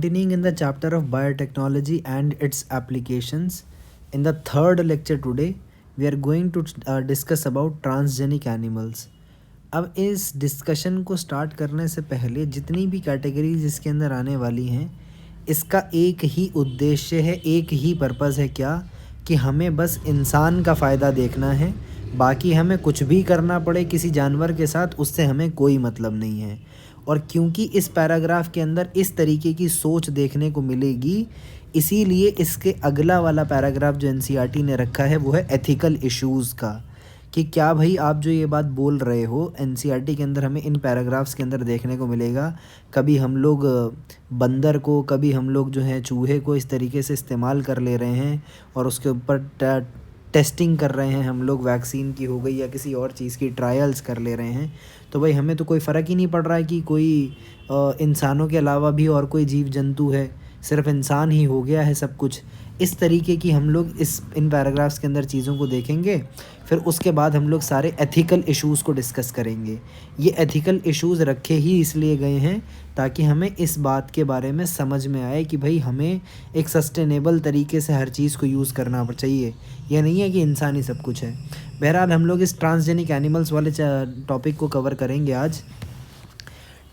Continuing in the chapter of biotechnology and its applications, in the third lecture today, we are going to discuss about transgenic animals. अब इस discussion को start करने से पहले जितनी भी कैटेगरीज इसके अंदर आने वाली हैं, इसका एक ही उद्देश्य है, एक ही पर्पज़ है क्या कि हमें बस इंसान का फ़ायदा देखना है, बाकी हमें कुछ भी करना पड़े किसी जानवर के साथ उससे हमें कोई मतलब नहीं है। और क्योंकि इस पैराग्राफ के अंदर इस तरीके की सोच देखने को मिलेगी, इसीलिए इसके अगला वाला पैराग्राफ जो एनसीईआरटी ने रखा है वो है एथिकल इश्यूज़ का, कि क्या भाई आप जो ये बात बोल रहे हो एनसीईआरटी के अंदर हमें इन पैराग्राफ्स के अंदर देखने को मिलेगा। कभी हम लोग बंदर को, कभी हम लोग जो है चूहे को इस तरीके से इस्तेमाल कर ले रहे हैं और उसके ऊपर टेस्टिंग कर रहे हैं, हम लोग वैक्सीन की हो गई या किसी और चीज़ की ट्रायल्स कर ले रहे हैं। तो भाई हमें तो कोई फ़र्क ही नहीं पड़ रहा है कि कोई इंसानों के अलावा भी और कोई जीव जंतु है, सिर्फ इंसान ही हो गया है सब कुछ। इस तरीके की हम लोग इन पैराग्राफ्स के अंदर चीज़ों को देखेंगे, फिर उसके बाद हम लोग सारे एथिकल इश्यूज़ को डिस्कस करेंगे। ये एथिकल इश्यूज़ रखे ही इसलिए गए हैं ताकि हमें इस बात के बारे में समझ में आए कि भाई हमें एक सस्टेनेबल तरीके से हर चीज़ को यूज़ करना चाहिए। यह नहीं है कि इंसान ही सब कुछ है। बहरहाल हम लोग इस ट्रांसजेनिक एनिमल्स वाले टॉपिक को कवर करेंगे आज।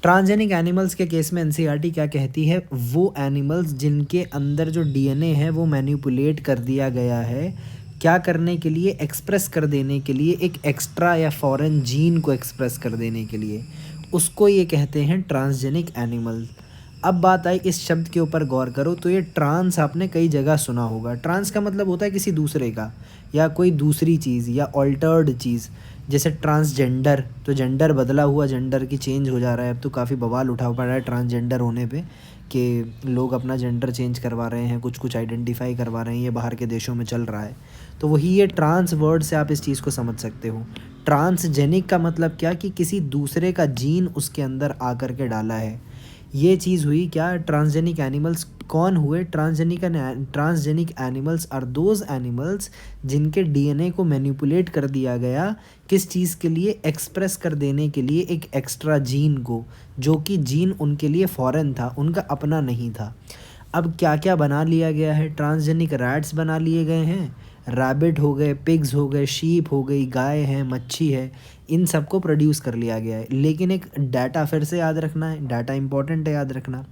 ट्रांसजेनिक एनिमल्स के केस में एनसीईआरटी क्या कहती है, वो एनिमल्स जिनके अंदर जो डीएनए है वो मैनिपुलेट कर दिया गया है, क्या करने के लिए, एक्सप्रेस कर देने के लिए, एक एक्स्ट्रा या फॉरेन जीन को एक्सप्रेस कर देने के लिए, उसको ये कहते हैं ट्रांसजेनिक एनिमल। अब बात आई इस शब्द के ऊपर गौर करो तो ये ट्रांस आपने कई जगह सुना होगा। ट्रांस का मतलब होता है किसी दूसरे का या कोई दूसरी चीज़ या ऑल्टर्ड चीज़, जैसे ट्रांसजेंडर, तो जेंडर बदला हुआ, जेंडर की चेंज हो जा रहा है। अब तो काफ़ी बवाल उठा पड़ा है ट्रांसजेंडर होने पे कि लोग अपना जेंडर चेंज करवा रहे हैं, कुछ आइडेंटिफाई करवा रहे हैं, ये बाहर के देशों में चल रहा है। तो वही ये ट्रांस वर्ड से आप इस चीज़ को समझ सकते हो। ट्रांसजेनिक का मतलब क्या कि किसी दूसरे का जीन उसके अंदर आकर के डाला है। ये चीज़ हुई क्या, ट्रांसजेनिक एनिमल्स कौन हुए? Transgenic animals are those animals जिनके डीएनए को मैनिपुलेट कर दिया गया, किस चीज़ के लिए, एक्सप्रेस कर देने के लिए एक एक्स्ट्रा जीन को, जो कि जीन उनके लिए फॉरेन था, उनका अपना नहीं था। अब क्या क्या बना लिया गया है, ट्रांसजेनिक रैट्स बना लिए गए हैं, रैबिट हो गए, पिग्स हो गए, शीप हो गई, गाय है, मच्छी है, इन सबको प्रोड्यूस कर लिया गया है। लेकिन एक डाटा फिर से याद रखना है, डाटा इंपॉर्टेंट है याद रखना।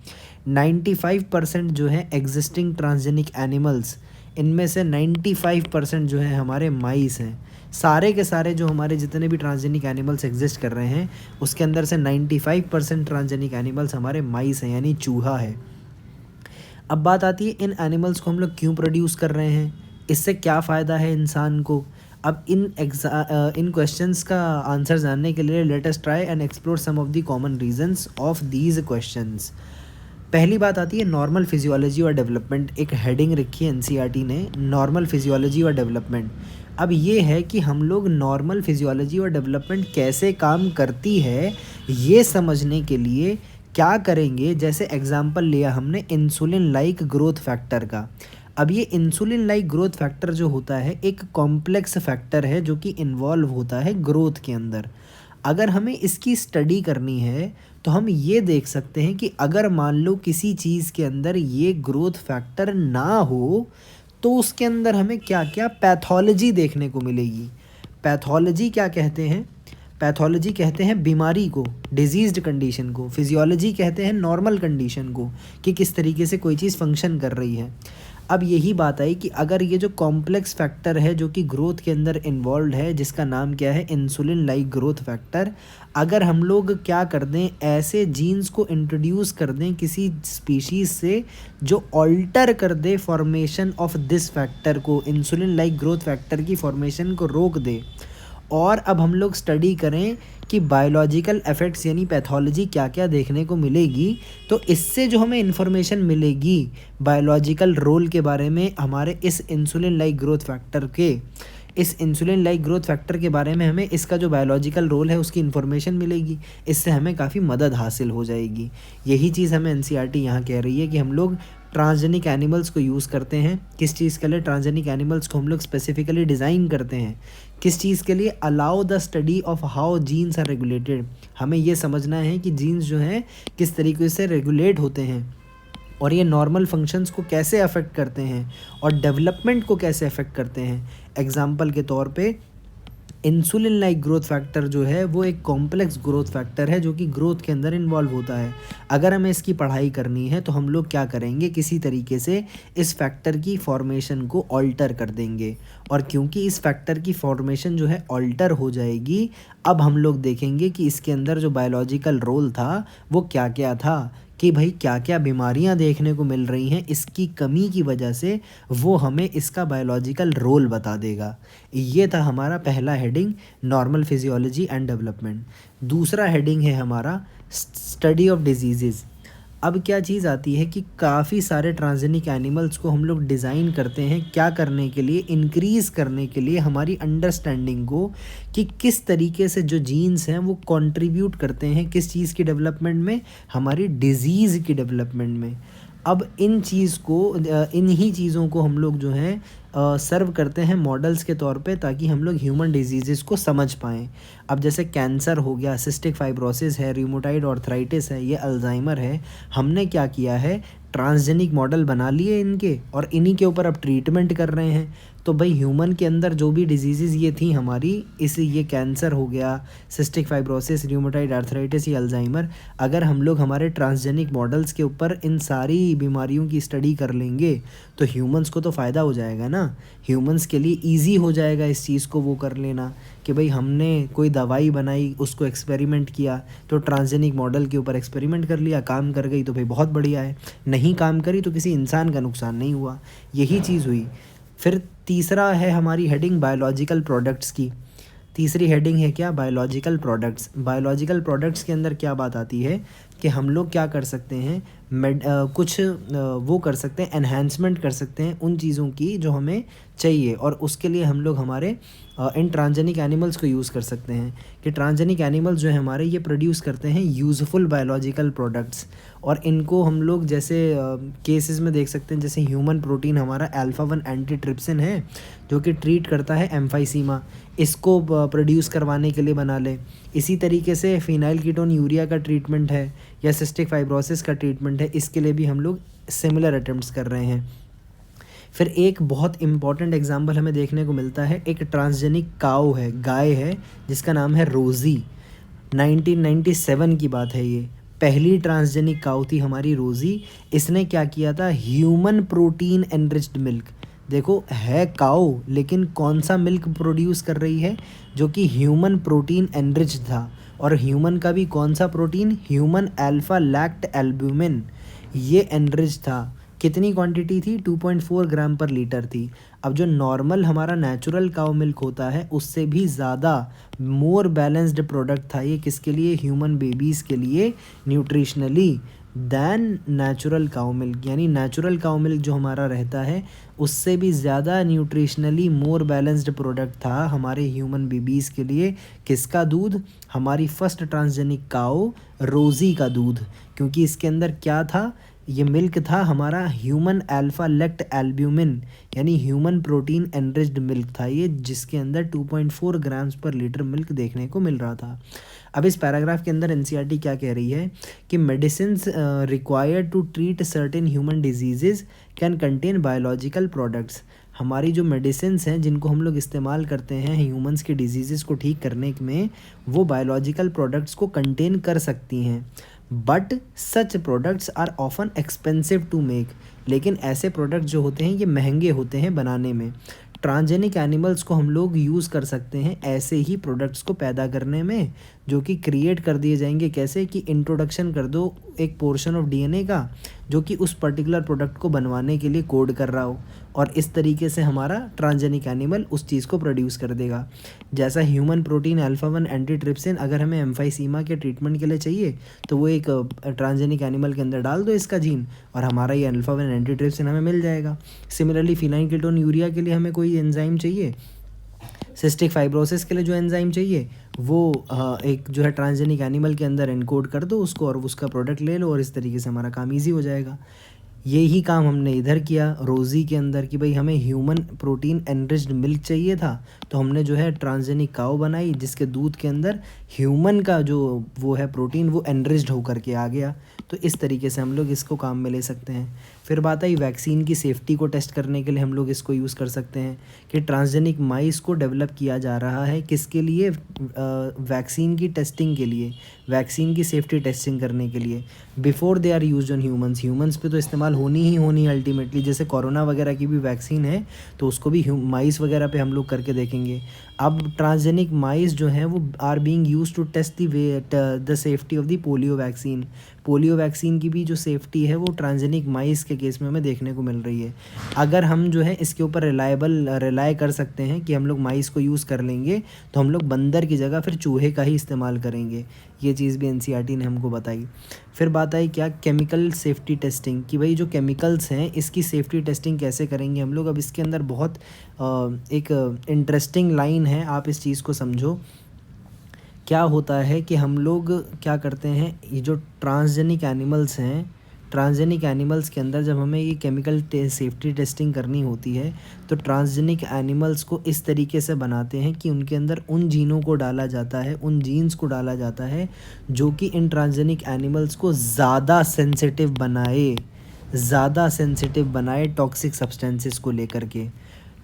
95% जो है एग्जिस्टिंग ट्रांसजेनिक एनिमल्स, इनमें से 95% जो है हमारे माइस हैं। सारे के सारे जो हमारे जितने भी ट्रांसजेनिक एनिमल्स एग्जिस्ट कर रहे हैं उसके अंदर से 95% ट्रांसजेनिक एनिमल्स हमारे माइस हैं, यानी चूहा है। अब बात आती है इन एनिमल्स को हम लोग क्यों प्रोड्यूस कर रहे हैं, इससे क्या फ़ायदा है इंसान को। अब इन क्वेश्चंस का आंसर जानने के लिए let us try and explore some of the common reasons of these questions. पहली बात आती है नॉर्मल फिजियोलॉजी और डेवलपमेंट। एक हेडिंग रखी है एनसीईआरटी ने, नॉर्मल फिजियोलॉजी और डेवलपमेंट। अब ये है कि हम लोग नॉर्मल फिजियोलॉजी और डेवलपमेंट कैसे काम करती है ये समझने के लिए क्या करेंगे। जैसे एग्जांपल लिया हमने इंसुलिन लाइक ग्रोथ फैक्टर का। अब ये इंसुलिन लाइक ग्रोथ फैक्टर जो होता है एक कॉम्प्लेक्स फैक्टर है जो कि इन्वॉल्व होता है ग्रोथ के अंदर। अगर हमें इसकी स्टडी करनी है तो हम ये देख सकते हैं कि अगर मान लो किसी चीज़ के अंदर ये ग्रोथ फैक्टर ना हो तो उसके अंदर हमें क्या क्या पैथोलॉजी देखने को मिलेगी। पैथोलॉजी क्या कहते हैं? पैथोलॉजी कहते हैं बीमारी को, डिजीज्ड कंडीशन को। फिजियोलॉजी कहते हैं नॉर्मल कंडीशन को, कि किस तरीके से कोई चीज़ फंक्शन कर रही है। अब यही बात आई कि अगर ये जो कॉम्प्लेक्स फैक्टर है जो कि ग्रोथ के अंदर इन्वॉल्व है, जिसका नाम क्या है, इंसुलिन लाइक ग्रोथ फैक्टर, अगर हम लोग क्या कर दें, ऐसे जीन्स को इंट्रोड्यूस कर दें किसी स्पीशीज़ से जो ऑल्टर कर दे फॉर्मेशन ऑफ दिस फैक्टर को, इंसुलिन लाइक ग्रोथ फैक्टर की फॉर्मेशन को रोक दे, और अब हम लोग स्टडी करें कि बायोलॉजिकल इफ़ेक्ट्स यानी पैथोलॉजी क्या क्या देखने को मिलेगी, तो इससे जो हमें इन्फॉर्मेशन मिलेगी बायोलॉजिकल रोल के बारे में हमारे इस इंसुलिन लाइक ग्रोथ फैक्टर के, इस इंसुलिन लाइक ग्रोथ फैक्टर के बारे में हमें इसका जो बायोलॉजिकल रोल है उसकी इन्फॉर्मेशन मिलेगी। इससे हमें काफ़ी मदद हासिल हो जाएगी। यही चीज़ हमें एनसीईआरटी यहाँ कह रही है कि हम लोग ट्रांसजेनिक एनिमल्स को यूज़ करते हैं। किस चीज़ के लिए? ट्रांसजेनिक एनिमल्स को हम लोग स्पेसिफिकली डिज़ाइन करते हैं। किस चीज़ के लिए? Allow the study of how genes are regulated. हमें ये समझना है कि जीन्स जो हैं किस तरीके से रेगुलेट होते हैं, और ये नॉर्मल फंक्शंस को कैसे अफेक्ट करते हैं और डेवलपमेंट को कैसे अफेक्ट करते हैं। एग्जाम्पल के तौर पे इंसुलिन लाइक ग्रोथ फैक्टर जो है वो एक कॉम्प्लेक्स ग्रोथ फैक्टर है जो कि ग्रोथ के अंदर इन्वॉल्व होता है। अगर हमें इसकी पढ़ाई करनी है तो हम लोग क्या करेंगे, किसी तरीके से इस फैक्टर की फॉर्मेशन को ऑल्टर कर देंगे, और क्योंकि इस फैक्टर की फॉर्मेशन जो है ऑल्टर हो जाएगी, अब हम लोग देखेंगे कि इसके अंदर जो बायोलॉजिकल रोल था वो क्या क्या था, कि भाई क्या क्या बीमारियां देखने को मिल रही हैं इसकी कमी की वजह से, वो हमें इसका बायोलॉजिकल रोल बता देगा। ये था हमारा पहला heading, normal physiology and development. दूसरा हेडिंग है हमारा स्टडी ऑफ डिजीज़ेज़। अब क्या चीज़ आती है कि काफ़ी सारे ट्रांसजेनिक एनिमल्स को हम लोग डिज़ाइन करते हैं क्या करने के लिए, इंक्रीज़ करने के लिए हमारी अंडरस्टैंडिंग को, कि किस तरीके से जो जीन्स हैं वो कंट्रीब्यूट करते हैं किस चीज़ की डेवलपमेंट में, हमारी डिज़ीज़ की डेवलपमेंट में। अब इन चीज़ को इन ही चीज़ों को हम लोग जो हैं सर्व करते हैं मॉडल्स के तौर पे, ताकि हम लोग ह्यूमन डिजीज़ेज़ को समझ पाएँ। अब जैसे कैंसर हो गया, सिस्टिक फाइब्रोसिस है, रूमेटॉइड आर्थराइटिस है, ये अल्जाइमर है, हमने क्या किया है, ट्रांसजेनिक मॉडल बना लिए इनके और इन्हीं के ऊपर अब ट्रीटमेंट कर रहे हैं। तो भाई ह्यूमन के अंदर जो भी डिजीज़ेज़ ये थी हमारी, ये कैंसर हो गया, सिस्टिक फाइब्रोसिस, रूमेटॉइड आर्थराइटिस, ये अल्जाइमर, अगर हम लोग हमारे ट्रांसजेनिक मॉडल्स के ऊपर इन सारी बीमारियों की स्टडी कर लेंगे तो ह्यूमंस को तो फ़ायदा हो जाएगा ना। ह्यूमंस के लिए ईज़ी हो जाएगा इस चीज़ को वो कर लेना, कि भाई हमने कोई दवाई बनाई, उसको एक्सपेरिमेंट किया, तो ट्रांसजेनिक मॉडल के ऊपर एक्सपेरिमेंट कर लिया, काम कर गई तो भाई बहुत बढ़िया है, नहीं काम करी तो किसी इंसान का नुकसान नहीं हुआ, यही चीज़ हुई। फिर तीसरा है हमारी हेडिंग बायोलॉजिकल प्रोडक्ट्स की। तीसरी हेडिंग है क्या, बायोलॉजिकल प्रोडक्ट्स। बायोलॉजिकल प्रोडक्ट्स के अंदर क्या बात आती है कि हम लोग क्या कर सकते हैं, कुछ वो कर सकते हैं, एनहांसमेंट कर सकते हैं उन चीज़ों की जो हमें चाहिए, और उसके लिए हम लोग हमारे इन ट्रांसजेनिक एनिमल्स को यूज़ कर सकते हैं, कि ट्रांसजेनिक एनिमल्स जो है हमारे, ये प्रोड्यूस करते हैं यूज़फुल बायोलॉजिकल प्रोडक्ट्स, और इनको हम लोग जैसे केसेस में देख सकते हैं, जैसे ह्यूमन प्रोटीन हमारा अल्फा-1 एंटीट्रिप्सिन है जो कि ट्रीट करता है एम्फाइसीमा, इसको प्रोड्यूस करवाने के लिए बना ले। इसी तरीके से फिनाइल कीटोन यूरिया का ट्रीटमेंट है या सिस्टिक फाइब्रोसिस का ट्रीटमेंट है, इसके लिए भी हम लोग सिमिलर अटेम्प्ट्स कर रहे हैं। फिर एक बहुत इम्पॉर्टेंट एग्जांपल हमें देखने को मिलता है, एक ट्रांसजेनिक काऊ है, गाय है, जिसका नाम है रोज़ी। 1997 की बात है ये, पहली ट्रांसजेनिक काऊ थी हमारी रोज़ी। इसने क्या किया था, ह्यूमन प्रोटीन एनरिच्ड मिल्क, देखो है काऊ लेकिन कौन सा मिल्क प्रोड्यूस कर रही है, जो कि ह्यूमन प्रोटीन एनरिच्ड था, और ह्यूमन का भी कौन सा प्रोटीन, ह्यूमन अल्फा लैक्ट एल्ब्यूमिन, ये एनरिच था। कितनी क्वांटिटी थी, 2.4 ग्राम पर लीटर थी। अब जो नॉर्मल हमारा नेचुरल काउ मिल्क होता है उससे भी ज़्यादा मोर बैलेंस्ड प्रोडक्ट था ये, किसके लिए, ह्यूमन बेबीज़ के लिए, nutritionally than natural cow milk. यानी नेचुरल काउ मिल्क जो हमारा रहता है उससे भी ज़्यादा न्यूट्रिशनली मोर बैलेंस्ड प्रोडक्ट था हमारे ह्यूमन बेबीज़ के लिए। किसका दूध, हमारी फर्स्ट ट्रांसजेनिक काउ रोज़ी का दूध, क्योंकि इसके अंदर क्या था, ये मिल्क था हमारा ह्यूमन अल्फा लेक्ट एल्ब्यूमिन, यानी ह्यूमन प्रोटीन एनरिच्ड मिल्क था ये, जिसके अंदर 2.4 ग्राम्स पर लीटर मिल्क देखने को मिल रहा था। अब इस पैराग्राफ के अंदर एनसीईआरटी क्या कह रही है कि medicine required to treat certain human diseases can contain biological products. हमारी जो मेडिसिन हैं जिनको हम लोग इस्तेमाल करते हैं ह्यूमंस के डिजीज़ को ठीक करने में, वो बायोलॉजिकल प्रोडक्ट्स को कंटेन कर सकती हैं। But such products are often expensive to make, लेकिन ऐसे प्रोडक्ट जो होते हैं ये महंगे होते हैं बनाने में। ट्रांसजेनिक एनिमल्स को हम लोग यूज़ कर सकते हैं ऐसे ही प्रोडक्ट्स को पैदा करने में, जो कि क्रिएट कर दिए जाएंगे। कैसे कि इंट्रोडक्शन कर दो एक पोर्शन ऑफ डीएनए का जो कि उस पर्टिकुलर प्रोडक्ट को बनवाने के लिए कोड कर रहा हो, और इस तरीके से हमारा ट्रांसजेनिक एनिमल उस चीज़ को प्रोड्यूस कर देगा। जैसा ह्यूमन प्रोटीन अल्फा-1 एंटीट्रिप्सिन अगर हमें एम्फाइसीमा के ट्रीटमेंट के लिए चाहिए तो वो एक ट्रांसजेनिक एनिमल के अंदर डाल दो इसका जीन, और हमारा ये अल्फा-1 एंटीट्रिप्सिन हमें मिल जाएगा। सिमिलरली फिनाइल कीटोन यूरिया के लिए हमें कोई एंजाइम चाहिए, सिस्टिक फाइब्रोसिस के लिए जो एंजाइम चाहिए वो एक जो है ट्रांसजेनिक एनिमल के अंदर एनकोड कर दो उसको, और उसका प्रोडक्ट ले लो, और इस तरीके से हमारा काम ईजी हो जाएगा। यही काम हमने इधर किया रोज़ी के अंदर कि भाई हमें ह्यूमन प्रोटीन एनरिच्ड मिल्क चाहिए था, तो हमने जो है ट्रांसजेनिक काऊ बनाई जिसके दूध के अंदर ह्यूमन का जो वो है प्रोटीन वो एनरिच्ड होकर के आ गया। तो इस तरीके से हम लोग इसको काम में ले सकते हैं। फिर बात आई वैक्सीन की सेफ्टी को टेस्ट करने के लिए हम लोग इसको यूज़ कर सकते हैं कि ट्रांसजेनिक माइस को डेवलप किया जा रहा है किसके लिए, वैक्सीन की टेस्टिंग के लिए, वैक्सीन की सेफ्टी टेस्टिंग करने के लिए before they are used on humans पे तो इस्तेमाल होनी ही होनी अल्टीमेटली। जैसे कोरोना वगैरह की भी वैक्सीन है तो उसको भी माइस वगैरह पे हम लोग करके देखेंगे। अब ट्रांसजेनिक माइस जो हैं वो are being use to test the safety of the polio vaccine. Polio vaccine की भी जो सेफ्टी है वो ट्रांसजेनिक माइस के केस में हमें देखने को मिल रही है। अगर हम जो है इसके ऊपर रिलाय कर सकते हैं कि हम लोग माइस को यूज़ कर लेंगे तो हम लोग बंदर की जगह फिर चूहे का ही इस्तेमाल करेंगे। ये चीज़ भी एनसीईआरटी ने हमको बताई। फिर बात आई क्या, केमिकल सेफ्टी टेस्टिंग, कि भाई जो केमिकल्स हैं इसकी सेफ्टी टेस्टिंग कैसे करेंगे हम लोग। अब इसके अंदर बहुत एक इंटरेस्टिंग लाइन है, आप इस चीज़ को समझो। क्या होता है कि हम लोग क्या करते हैं, ये जो ट्रांसजेनिक एनिमल्स हैं, ट्रांसजेनिक एनिमल्स के अंदर जब हमें ये केमिकल सेफ्टी टेस्टिंग करनी होती है तो ट्रांसजेनिक एनिमल्स को इस तरीके से बनाते हैं कि उनके अंदर उन जीनों को डाला जाता है, उन जीन्स को डाला जाता है जो कि इन ट्रांसजेनिक एनिमल्स को ज़्यादा सेंसिटिव बनाए टॉक्सिक सब्सटेंसेस को लेकर के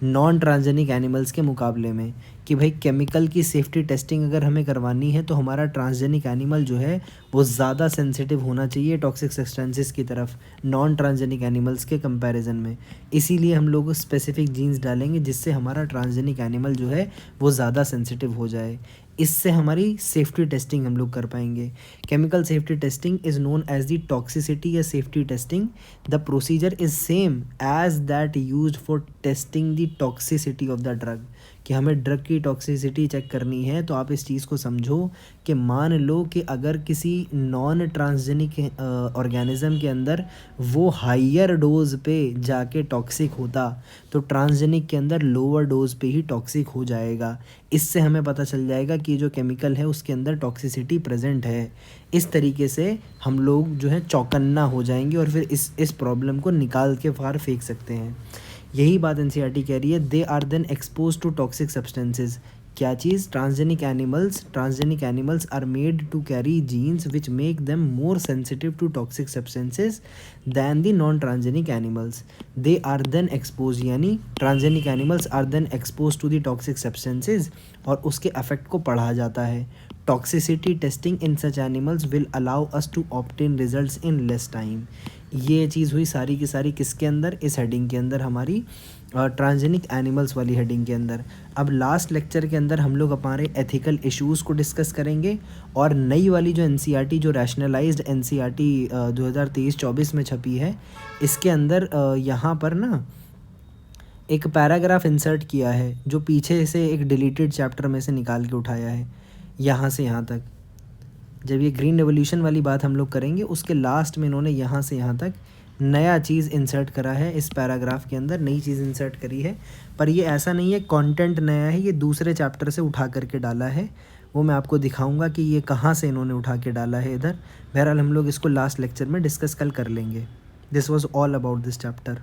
नॉन ट्रांसजेनिक एनिमल्स के मुकाबले में। कि भाई केमिकल की सेफ्टी टेस्टिंग अगर हमें करवानी है तो हमारा ट्रांसजेनिक एनिमल जो है वो ज़्यादा सेंसिटिव होना चाहिए टॉक्सिक सब्सटेंसेस की तरफ नॉन ट्रांसजेनिक एनिमल्स के कंपैरिजन में। इसीलिए हम लोग स्पेसिफिक जीन्स डालेंगे जिससे हमारा ट्रांसजेनिक एनिमल जो है वो ज़्यादा सेंसिटिव हो जाए। इससे हमारी सेफ्टी टेस्टिंग हम लोग कर पाएंगे। Chemical safety testing is known as the toxicity या safety testing. The procedure is same as that used for testing the toxicity of the drug. कि हमें ड्रग की टॉक्सिसिटी चेक करनी है तो आप इस चीज़ को समझो कि मान लो कि अगर किसी नॉन ट्रांसजेनिक ऑर्गेनिज्म के अंदर वो हाइयर डोज पे जाके टॉक्सिक होता तो ट्रांसजेनिक के अंदर लोअर डोज पे ही टॉक्सिक हो जाएगा। इससे हमें पता चल जाएगा कि जो केमिकल है उसके अंदर टॉक्सिसिटी प्रेजेंट है। इस तरीके से हम लोग जो है चौकन्ना हो जाएंगे और फिर इस प्रॉब्लम को निकाल के बाहर फेंक सकते हैं। यही बात एनसीईआरटी कह रही है, they are then expose to toxic substances. क्या चीज़, transgenic animals are made to carry genes which make them more sensitive to toxic substances than the non transgenic animals. They are then expose, यानी transgenic animals are then expose to the toxic substances और उसके effect को पढ़ा जाता है। Toxicity testing in such animals will allow us to obtain results in less time. ये चीज़ हुई सारी की सारी किसके अंदर, इस हेडिंग के अंदर, हमारी ट्रांसजेनिक एनिमल्स वाली हेडिंग के अंदर। अब लास्ट लेक्चर के अंदर हम लोग हमारे एथिकल इश्यूज़ को डिस्कस करेंगे और नई वाली जो एनसीईआरटी, जो रैशनलाइज्ड एनसीईआरटी 2023-24 में छपी है, इसके अंदर यहाँ पर ना एक पैराग्राफ इंसर्ट किया है जो पीछे से एक डिलीटेड चैप्टर में से निकाल के उठाया है, यहाँ से यहाँ तक। जब ये ग्रीन रेवोल्यूशन वाली बात हम लोग करेंगे उसके लास्ट में इन्होंने यहाँ से यहाँ तक नया चीज़ इंसर्ट करा है, इस पैराग्राफ के अंदर नई चीज़ इंसर्ट करी है। पर ये ऐसा नहीं है कंटेंट नया है, ये दूसरे चैप्टर से उठा करके डाला है। वो मैं आपको दिखाऊंगा कि ये कहाँ से इन्होंने उठा के डाला है इधर। बहरहाल हम लोग इसको लास्ट लेक्चर में डिस्कस कल कर लेंगे। This was all about this chapter.